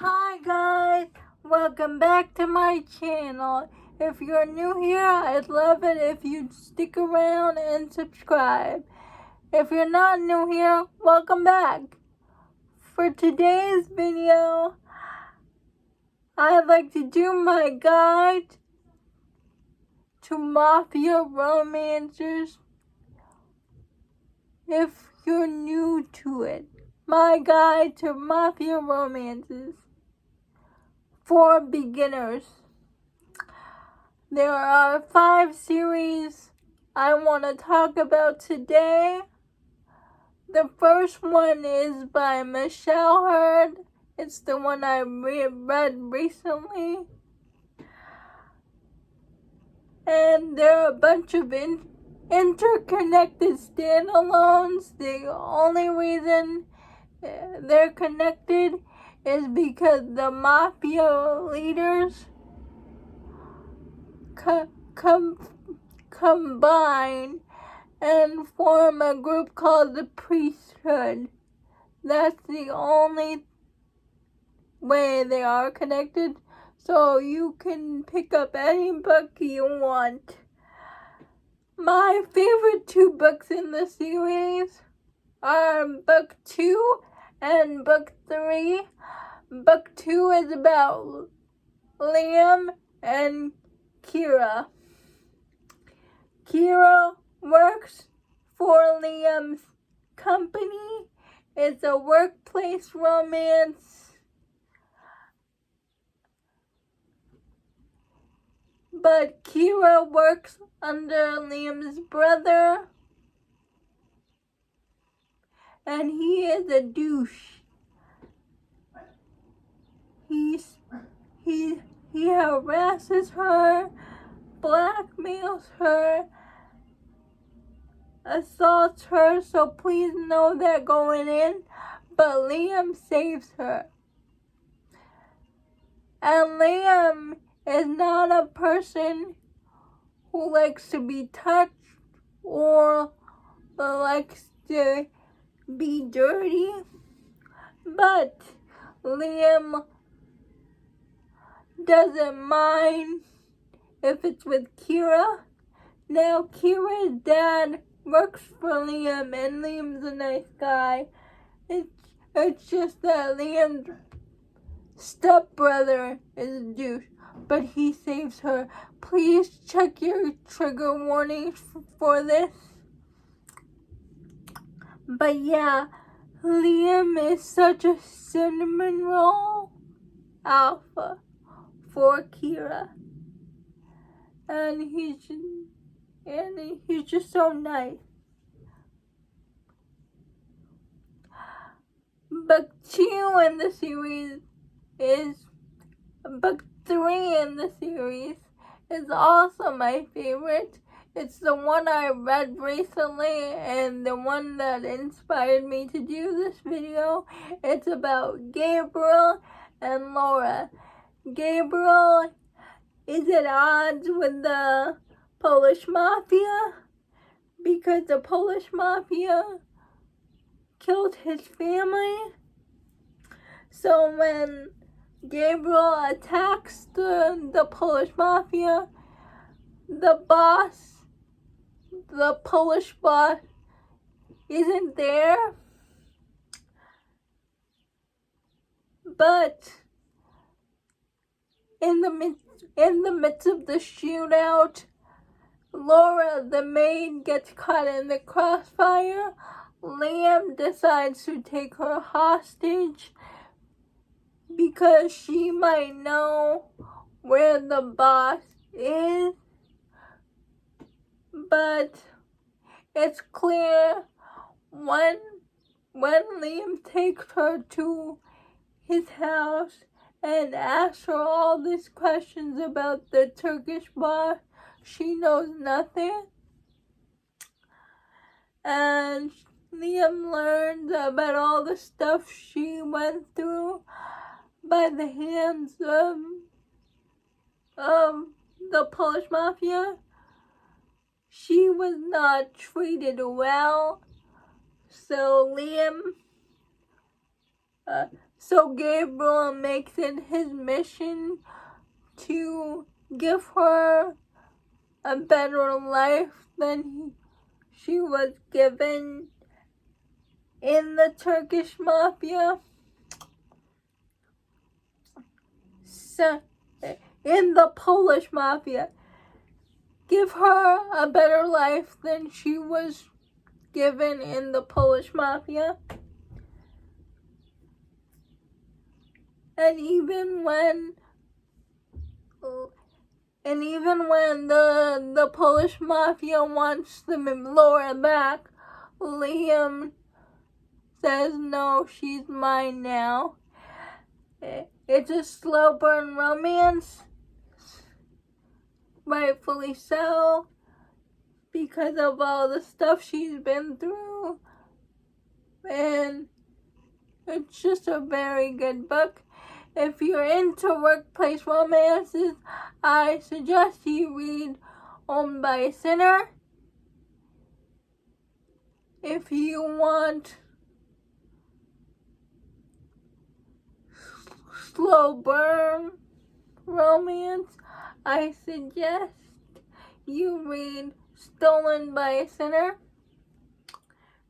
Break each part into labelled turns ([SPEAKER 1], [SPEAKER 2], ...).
[SPEAKER 1] Hi guys, welcome back to my channel. If you're new here, I'd love it if you'd stick around and subscribe. If you're not new here, welcome back. For today's video, I'd like to do my guide to Mafia romances if you're new to it. My guide to Mafia romances for beginners. There are 5 series I want to talk about today. The first one is by Michelle Hurd. It's the one I read recently. And there are a bunch of interconnected standalones. The only reason they're connected is because the mafia leaders combine and form a group called the priesthood. That's the only way they are connected, so you can pick up any book you want. My favorite 2 books in the series are book 2 and book 3. Book 2 is about Liam and Kira. Kira works for Liam's company. It's a workplace romance. But Kira works under Liam's brother. And he is a douche. He harasses her, blackmails her, assaults her, so please know that going in. But Liam saves her. And Liam is not a person who likes to be touched or likes to be dirty. But Liam doesn't mind if it's with Kira. Now Kira's dad works for Liam, and Liam's a nice guy. It's just that Liam's stepbrother is a douche, but he saves her. Please check your trigger warnings for this. But yeah, Liam is such a cinnamon roll alpha for Kira. And he's just so nice. Book 2 in the series book 3 in the series is also my favorite. It's the one I read recently and the one that inspired me to do this video. It's about Gabriel and Laura. Gabriel is at odds with the Polish Mafia because the Polish Mafia killed his family. So when Gabriel attacks the Polish Mafia, the Polish boss, isn't there. But in the midst of the shootout, Laura, the maid, gets caught in the crossfire. Liam decides to take her hostage because she might know where the boss is. But it's clear when Liam takes her to his house and asks her all these questions about the Turkish boss, she knows nothing. And Liam learns about all the stuff she went through by the hands of the Polish Mafia. She was not treated well, so Liam So Gabriel makes it his mission to give her a better life than she was given in the Turkish mafia. So, in the Polish mafia. Give her a better life than she was given in the Polish mafia. And even when the Polish mafia wants Laura back, Liam says, no, she's mine now. It's a slow burn romance, rightfully so, because of all the stuff she's been through. And it's just a very good book. If you're into workplace romances, I suggest you read Owned by a Sinner. If you want slow burn romance, I suggest you read Stolen by a Sinner.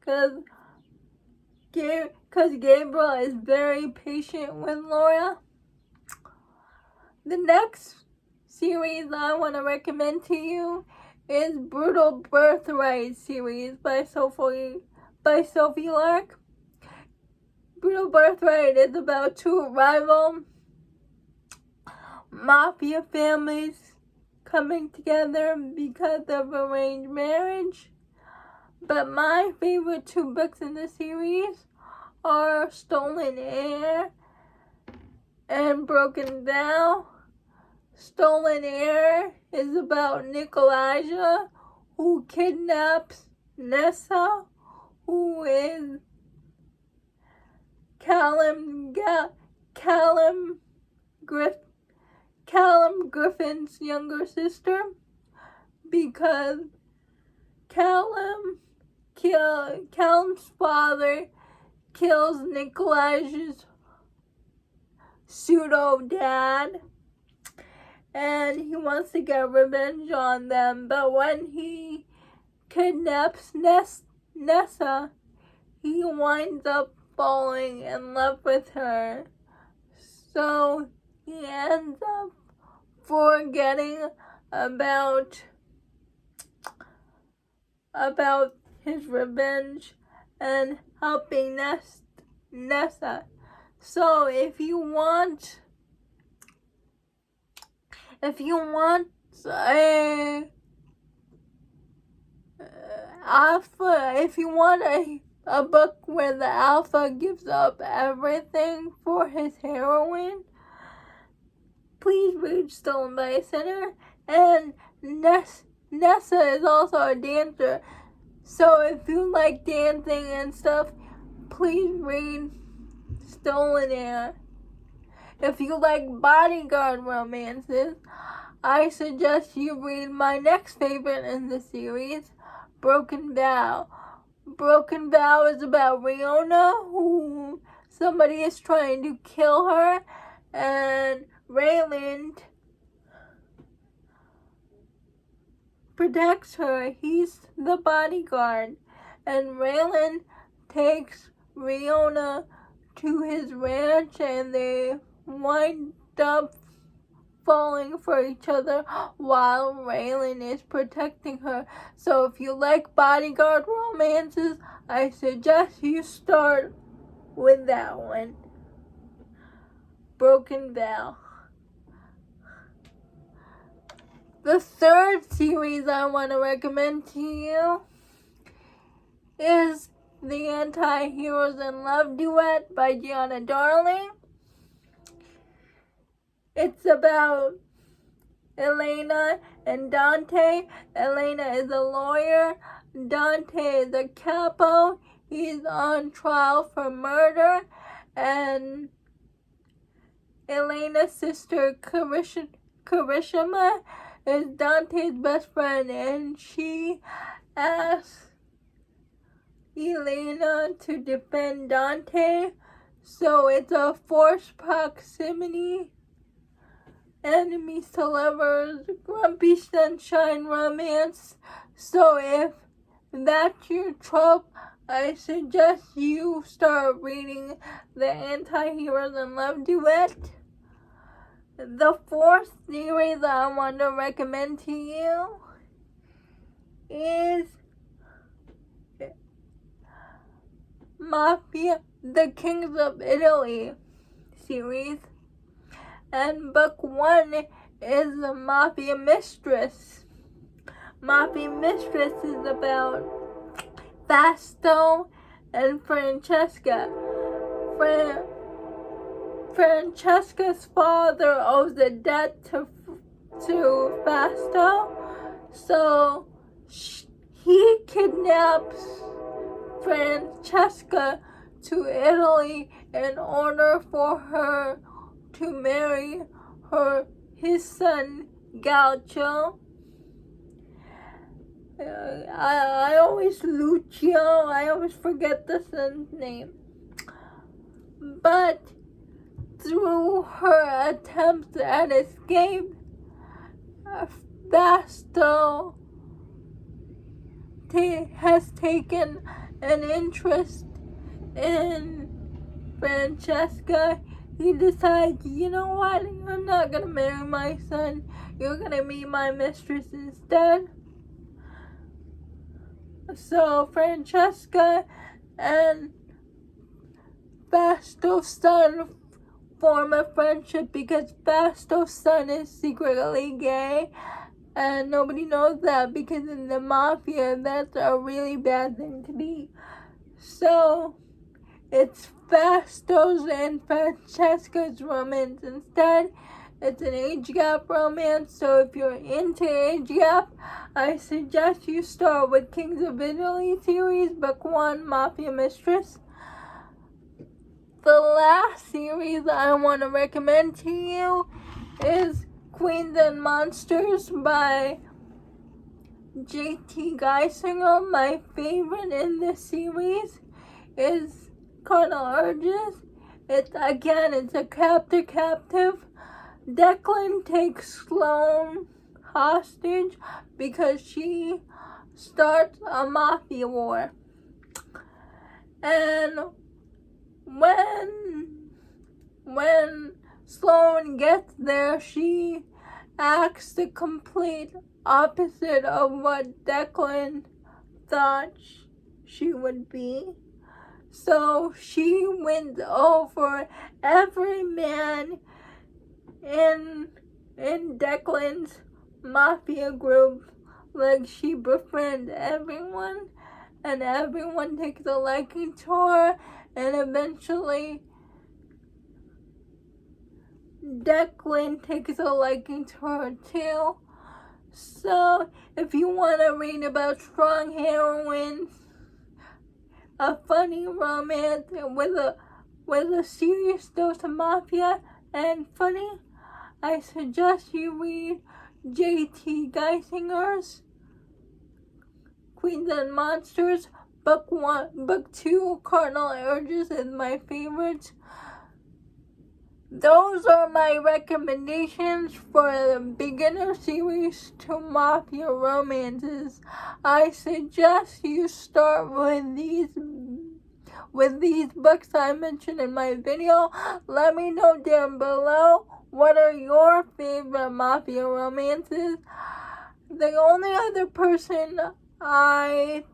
[SPEAKER 1] Because Gabriel is very patient with Laura. The next series I want to recommend to you is Brutal Birthright series by Sophie Lark. Brutal Birthright is about two rival mafia families coming together because of arranged marriage. But my favorite two books in the series are Stolen Heir and Broken Vow. Stolen Heir is about Nikolajah, who kidnaps Nessa, who is Callum Griffin's younger sister, because Callum's father kills Nikolajah's pseudo-dad, and he wants to get revenge on them. But when he kidnaps Nessa, he winds up falling in love with her. So he ends up forgetting about his revenge and helping Nessa. So if you want a alpha, if you want a book where the alpha gives up everything for his heroine, please read Stolen by a Sinner. And Nessa is also a dancer, so if you like dancing and stuff, please read Stolen Heir. If you like bodyguard romances, I suggest you read my next favorite in the series, Broken Vow. Broken Vow is about Riona, who somebody is trying to kill her, and Rayland protects her. He's the bodyguard, and Rayland takes Riona to his ranch, and they wind up falling for each other while Raylan is protecting her. So if you like bodyguard romances, I suggest you start with that one, Broken Vow. The third series I want to recommend to you is the Antiheroes in Love duet by Giana Darling. It's about Elena and Dante. Elena is a lawyer. Dante is a capo. He's on trial for murder. And Elena's sister, Karishma, is Dante's best friend. And she asks Elena to defend Dante. So it's a forced proximity, enemies to lovers, grumpy sunshine romance. So if that's your trope, I suggest you start reading the Antiheroes in Love duet. The fourth series I want to recommend to you is Mafia, the Kings of Italy series. And book 1 is the Mafia Mistress. Mafia Mistress is about Fasto and Francesca. Francesca's father owes a debt to Fasto, so he kidnaps Francesca to Italy in order for her to marry his son Gaucho. I always forget the son's name. But through her attempts at escape, Fasto has taken an interest in Francesca. He decides, you know what, you're not gonna marry my son, you're gonna be my mistress instead. So Francesca and Fasto's son form a friendship because Fasto's son is secretly gay, and nobody knows that because in the mafia that's a really bad thing to be. So it's Fasto's and Francesca's romance instead. It's an age gap romance, so if you're into age gap, I suggest you start with Kings of Italy series, book 1, Mafia Mistress. The last series I want to recommend to you is Queens and Monsters by JT Geisinger. My favorite in this series is Carnal Urges. It's a captive. Declan takes Sloane hostage because she starts a mafia war. And when Sloane gets there, she acts the complete opposite of what Declan thought she would be. So she wins over every man in Declan's mafia group. Like, she befriends everyone, and everyone takes a liking to her, and eventually Declan takes a liking to her too. So if you want to read about strong heroines, a funny romance with a serious dose of mafia and funny, I suggest you read JT Geisinger's Queens and Monsters. Book 2, Cardinal Urges, is my favorite. Those are my recommendations for the beginner series to mafia romances. I suggest you start with these books I mentioned in my video. Let me know down below, what are your favorite mafia romances? The only other person I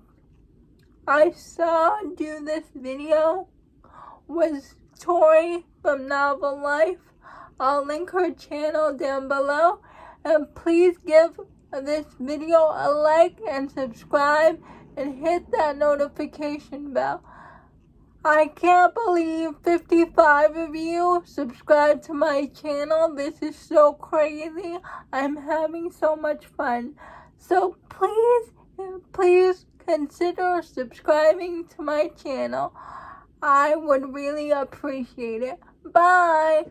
[SPEAKER 1] saw do this video was Tori from Novel Life. I'll link her channel down below, and please give this video a like and subscribe and hit that notification bell. I can't believe 55 of you subscribe to my channel. This is so crazy. I'm having so much fun. So please consider subscribing to my channel. I would really appreciate it. Bye!